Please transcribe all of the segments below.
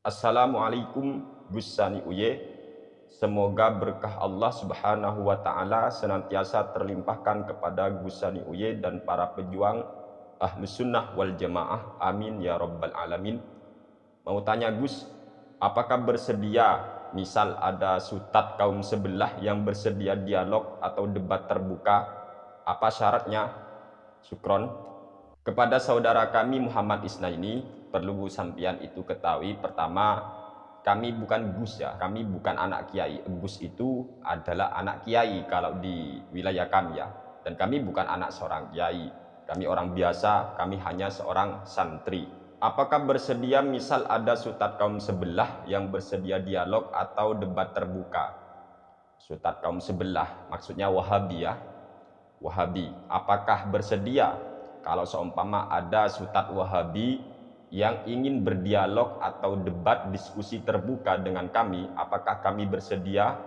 Assalamualaikum Gus Sani Uye. Semoga berkah Allah Subhanahu wa Ta'ala senantiasa terlimpahkan kepada Gus Sani Uye dan para pejuang Ahlus Sunnah wal Jamaah. Amin ya Rabbal Alamin. Mau tanya Gus, apakah bersedia misal ada sutat kaum sebelah yang bersedia dialog atau debat terbuka? Apa syaratnya? Syukron. Kepada saudara kami Muhammad Isnaini, perlu sampian itu ketahui, pertama, kami bukan Gus ya, kami bukan anak kiai. Gus itu adalah anak kiai kalau di wilayah kami ya. Dan kami bukan anak seorang kiai. Kami orang biasa, kami hanya seorang santri. Apakah bersedia misal ada sutat kaum sebelah yang bersedia dialog atau debat terbuka? Sutat kaum sebelah, maksudnya Wahabi ya. Wahabi, apakah bersedia kalau seumpama ada sutat Wahabi yang ingin berdialog atau debat diskusi terbuka dengan kami, apakah kami bersedia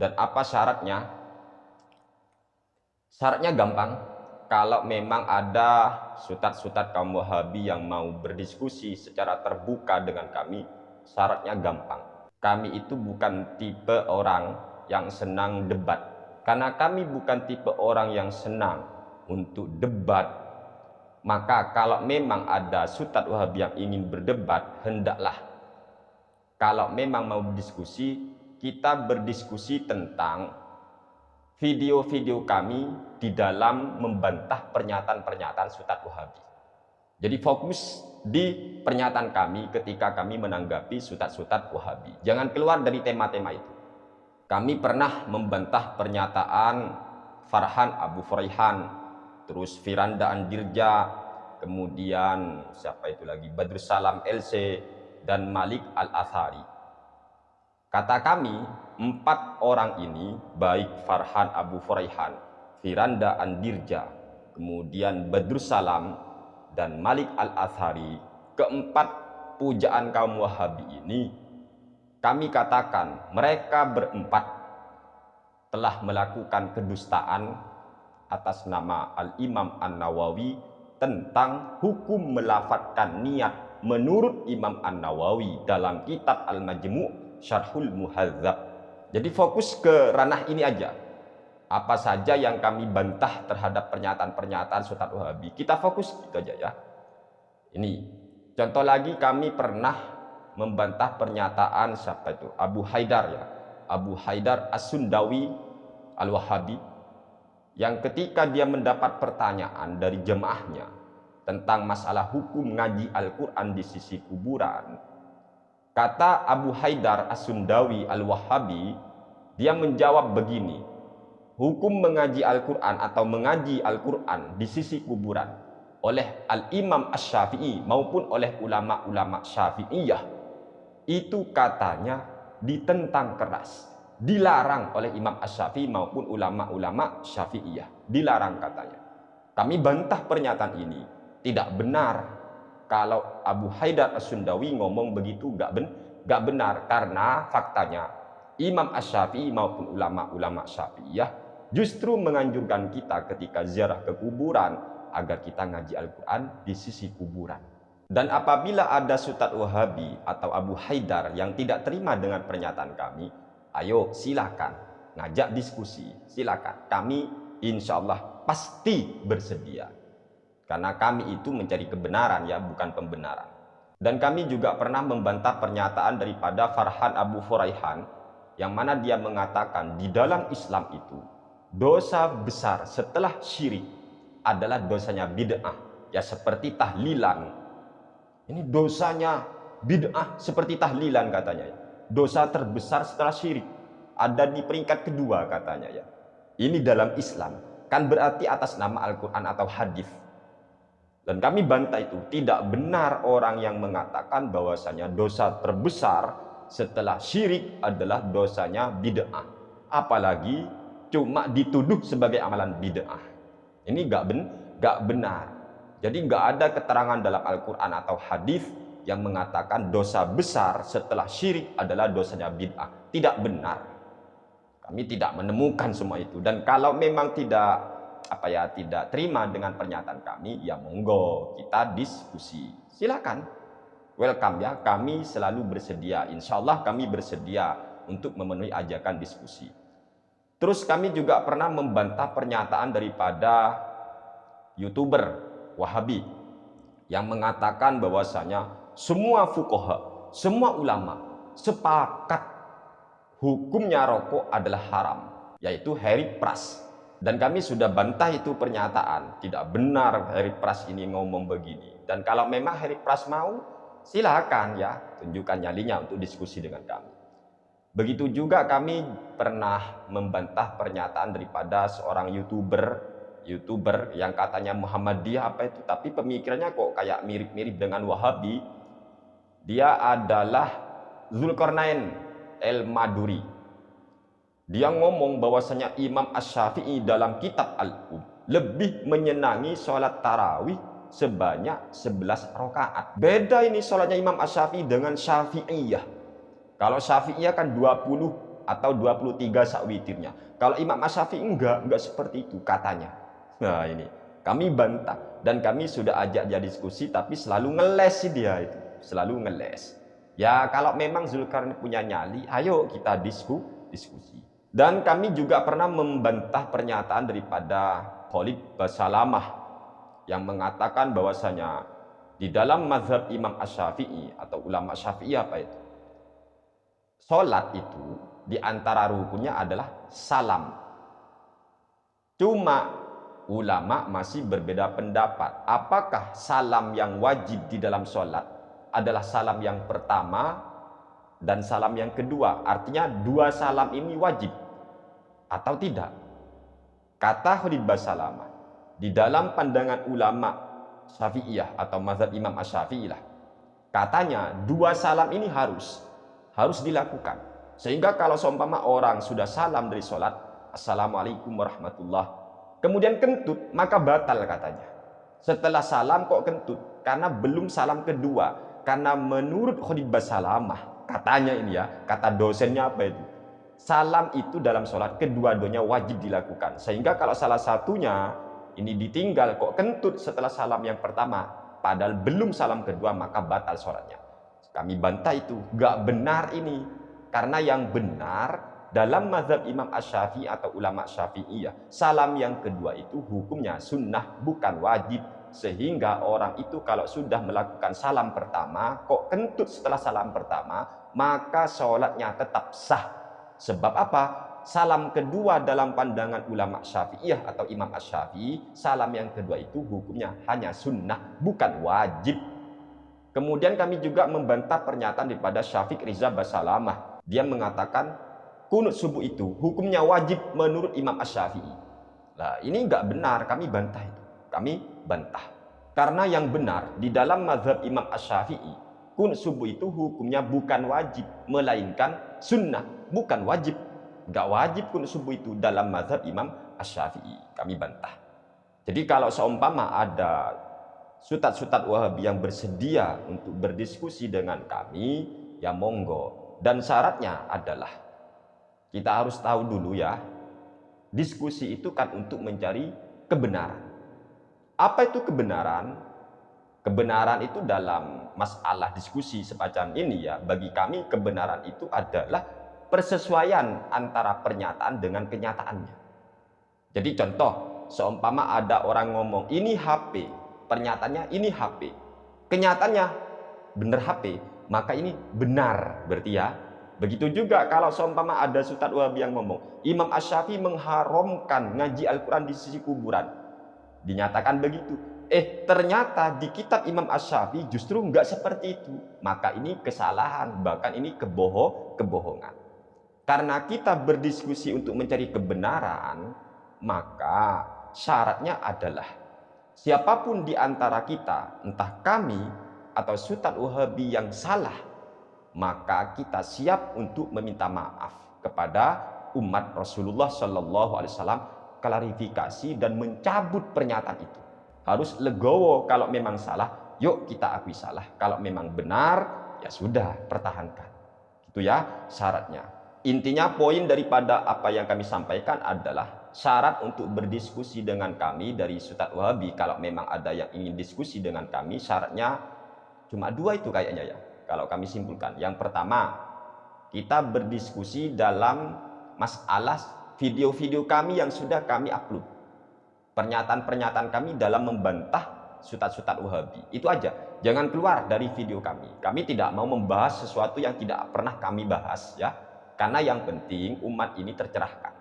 dan apa syaratnya? Syaratnya gampang. Kalau memang ada sutat-sutat kaum Wahabi yang mau berdiskusi secara terbuka dengan kami, syaratnya gampang. Kami itu bukan tipe orang yang senang debat. Karena kami bukan tipe orang yang senang untuk debat, maka kalau memang ada sutat Wahabi yang ingin berdebat, hendaklah kalau memang mau berdiskusi, kita berdiskusi tentang video-video kami di dalam membantah pernyataan-pernyataan sutat Wahabi. Jadi fokus di pernyataan kami ketika kami menanggapi sutat-sutat Wahabi. Jangan keluar dari tema-tema itu. Kami pernah membantah pernyataan Farhan Abu Furaihan, terus Firanda Andirja, kemudian siapa itu lagi, Badrus Salam LC, dan Malik Al-Athari. Kata kami, 4 orang ini, baik Farhan Abu Furaihan, Firanda Andirja, kemudian Badrus Salam, dan Malik Al-Athari, keempat pujaan kaum Wahabi ini, kami katakan mereka berempat telah melakukan kedustaan atas nama Al-Imam An-Nawawi tentang hukum melafatkan niat menurut Imam An-Nawawi dalam kitab Al-Majmu' Syarhul Muhadzab. Jadi fokus ke ranah ini aja. Apa saja yang kami bantah terhadap pernyataan-pernyataan Sutat Wahabi, kita fokus itu aja ya. Ini contoh lagi, kami pernah membantah pernyataan siapa itu, Abu Haidar ya, Abu Haidar As-Sundawi Al-Wahabi, yang ketika dia mendapat pertanyaan dari jemaahnya tentang masalah hukum ngaji Al-Quran di sisi kuburan, kata Abu Haidar As-Sundawi Al-Wahabi, dia menjawab begini, hukum mengaji Al-Quran atau mengaji Al-Quran di sisi kuburan oleh Al-Imam Asy-Syafi'i maupun oleh ulama-ulama Syafi'iyah, itu katanya ditentang keras, dilarang oleh Imam Asy-Syafi'i maupun ulama-ulama Syafi'iyah, dilarang katanya. Kami bantah pernyataan ini, tidak benar. Kalau Abu Haidar As-Sundawi ngomong begitu gak benar, karena faktanya Imam Asy-Syafi'i maupun ulama-ulama Syafi'iyah justru menganjurkan kita ketika ziarah ke kuburan agar kita ngaji Al-Quran di sisi kuburan. Dan apabila ada Sutat Wahabi atau Abu Haidar yang tidak terima dengan pernyataan kami, ayo silakan ngajak diskusi, silakan. Kami insya Allah pasti bersedia. Karena kami itu mencari kebenaran ya, bukan pembenaran. Dan kami juga pernah membantah pernyataan daripada Farhan Abu Furaihan, yang mana dia mengatakan di dalam Islam itu dosa besar setelah syirik adalah dosanya bid'ah. Ya seperti tahlilan. Ini dosanya bid'ah seperti tahlilan katanya ya. Dosa terbesar setelah syirik, ada di peringkat kedua katanya ya. Ini dalam Islam, kan berarti atas nama Al-Quran atau hadis. Dan kami bantah itu, tidak benar orang yang mengatakan bahwasanya dosa terbesar setelah syirik adalah dosanya bid'ah. Apalagi cuma dituduh sebagai amalan bid'ah. Ini gak benar. Jadi nggak ada keterangan dalam Al-Quran atau hadis yang mengatakan dosa besar setelah syirik adalah dosanya bid'ah. Tidak benar. Kami tidak menemukan semua itu. Dan kalau memang tidak terima dengan pernyataan kami, ya monggo kita diskusi. Silakan. welcome ya, kami selalu bersedia. Insya Allah kami bersedia untuk memenuhi ajakan diskusi. Terus kami juga pernah membantah pernyataan daripada YouTuber Wahabi yang mengatakan bahwasanya semua fuqaha, semua ulama sepakat hukumnya rokok adalah haram, yaitu Harry Pras. Dan kami sudah bantah itu pernyataan. Tidak benar Harry Pras ini ngomong begini. Dan kalau memang Harry Pras mau, silakan ya, tunjukkan nyalinya untuk diskusi dengan kami. Begitu juga kami pernah membantah pernyataan daripada seorang YouTuber yang katanya Muhammadiyah apa itu, tapi pemikirannya kok kayak mirip-mirip dengan Wahabi. Dia adalah Zulkarnain El-Maduri. Dia ngomong bahwasanya Imam Asy-Syafi'i dalam kitab Al-Um lebih menyenangi sholat tarawih sebanyak 11 rakaat. Beda ini sholatnya Imam Asy-Syafi'i dengan Syafi'iyah. Kalau Syafi'iyah kan 20 atau 23 sak witirnya. Kalau Imam Asy-Syafi'i enggak seperti itu katanya. Nah ini kami bantah dan kami sudah ajak dia diskusi, tapi selalu ngeles dia itu, selalu ngeles. Ya kalau memang Zulkarnain punya nyali, ayo kita diskusi. Dan kami juga pernah membantah pernyataan daripada Khalid Basalamah yang mengatakan bahwasanya di dalam mazhab Imam Asy-Syafi'i atau ulama Syafi'i apa itu, sholat itu di antara rukunnya adalah salam. Cuma ulama masih berbeda pendapat. Apakah salam yang wajib di dalam sholat adalah salam yang pertama dan salam yang kedua? Artinya dua salam ini wajib atau tidak? Kata Khalid Basalamah, di dalam pandangan ulama Syafi'iyah atau mazhab Imam Asy-Syafi'i lah, katanya dua salam ini harus dilakukan. Sehingga kalau seumpama orang sudah salam dari sholat, Assalamualaikum warahmatullah, kemudian kentut, maka batal katanya. Setelah salam kok kentut? Karena belum salam kedua. Karena menurut Khalid Basalamah, katanya ini ya, kata dosennya apa itu, salam itu dalam sholat kedua-duanya wajib dilakukan. Sehingga kalau salah satunya ini ditinggal kok kentut setelah salam yang pertama, padahal belum salam kedua, maka batal sholatnya. Kami bantah itu, gak benar ini. Karena yang benar dalam mazhab Imam Asy-Syafi'i atau ulama Syafi'iyah, salam yang kedua itu hukumnya sunnah, bukan wajib. Sehingga orang itu kalau sudah melakukan salam pertama kok kentut setelah salam pertama, maka sholatnya tetap sah. Sebab apa? Salam kedua dalam pandangan ulama Syafi'iyah atau Imam Asy-Syafi'i, salam yang kedua itu hukumnya hanya sunnah, bukan wajib. Kemudian kami juga membantah pernyataan daripada Syafiq Riza Basalamah. Dia mengatakan kunut subuh itu hukumnya wajib menurut Imam Asy-Syafi'i. Nah ini enggak benar, kami bantah itu. Kami bantah. Karena yang benar di dalam mazhab Imam Asy-Syafi'i, kunut subuh itu hukumnya bukan wajib, melainkan sunnah, bukan wajib. Enggak wajib kunut subuh itu dalam mazhab Imam Asy-Syafi'i. Kami bantah. Jadi kalau seumpama ada sutat-sutat Wahabi yang bersedia untuk berdiskusi dengan kami, ya monggo. Dan syaratnya adalah kita harus tahu dulu ya, diskusi itu kan untuk mencari kebenaran. Apa itu kebenaran? Kebenaran itu dalam masalah diskusi semacam ini ya, bagi kami kebenaran itu adalah persesuaian antara pernyataan dengan kenyataannya. Jadi contoh, seumpama ada orang ngomong ini HP, pernyataannya ini HP, kenyataannya benar HP, maka ini benar berarti ya. Begitu juga kalau seumpama ada Ustadz Wahabi yang ngomong Imam Asy-Syafi'i mengharamkan ngaji Al-Quran di sisi kuburan, dinyatakan begitu, ternyata di kitab Imam Asy-Syafi'i justru enggak seperti itu, maka ini kesalahan, bahkan ini kebohongan. Karena kita berdiskusi untuk mencari kebenaran, maka syaratnya adalah siapapun di antara kita, entah kami atau Ustadz Wahabi yang salah, maka kita siap untuk meminta maaf kepada umat Rasulullah Shallallahu Alaihi Wasallam, klarifikasi dan mencabut pernyataan itu. Harus legowo, kalau memang salah, yuk kita akui salah. Kalau memang benar, ya sudah, pertahankan. Itu ya syaratnya. Intinya poin daripada apa yang kami sampaikan adalah syarat untuk berdiskusi dengan kami dari Ustadz Wahabi. Kalau memang ada yang ingin diskusi dengan kami, syaratnya Cuma dua itu kayaknya ya, kalau kami simpulkan. Yang pertama, kita berdiskusi dalam masalah video-video kami yang sudah kami upload. Pernyataan-pernyataan kami dalam membantah sutat-sutat Wahabi. Itu aja. Jangan keluar dari video kami. Kami tidak mau membahas sesuatu yang tidak pernah kami bahas ya. Karena yang penting umat ini tercerahkan.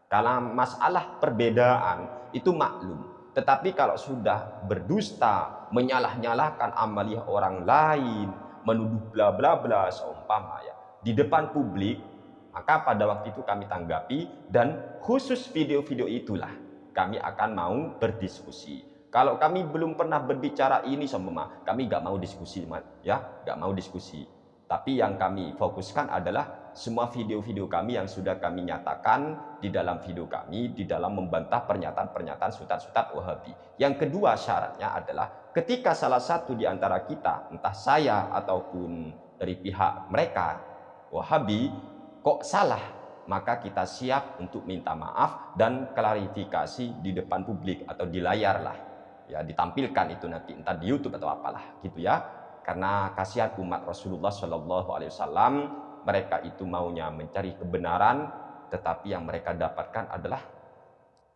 Karena masalah perbedaan itu maklum. Tetapi kalau sudah berdusta, menyalah-nyalahkan amaliyah orang lain, menuduh bla bla bla seumpama ya, di depan publik, maka pada waktu itu kami tanggapi, dan khusus video-video itulah kami akan mau berdiskusi. Kalau kami belum pernah berbicara ini sama kami gak mau diskusi ya, gak mau diskusi. Tapi yang kami fokuskan adalah semua video-video kami yang sudah kami nyatakan di dalam video kami, di dalam membantah pernyataan-pernyataan sutat-sutat Wahabi. Yang kedua syaratnya adalah ketika salah satu di antara kita, entah saya ataupun dari pihak mereka Wahabi, kok salah, maka kita siap untuk minta maaf dan klarifikasi di depan publik atau di layar lah. Ya, ditampilkan itu nanti entah di YouTube atau apalah gitu ya. Karena kasihan umat Rasulullah Shallallahu Alaihi Wasallam, mereka itu maunya mencari kebenaran, tetapi yang mereka dapatkan adalah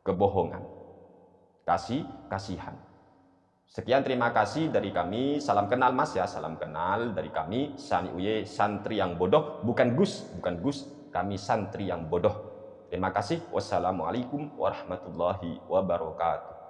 kebohongan. Kasihan. Sekian, terima kasih dari kami. Salam kenal Mas ya, salam kenal dari kami. Sani Uye, santri yang bodoh, bukan Gus. Kami santri yang bodoh. Terima kasih. Wassalamualaikum warahmatullahi wabarakatuh.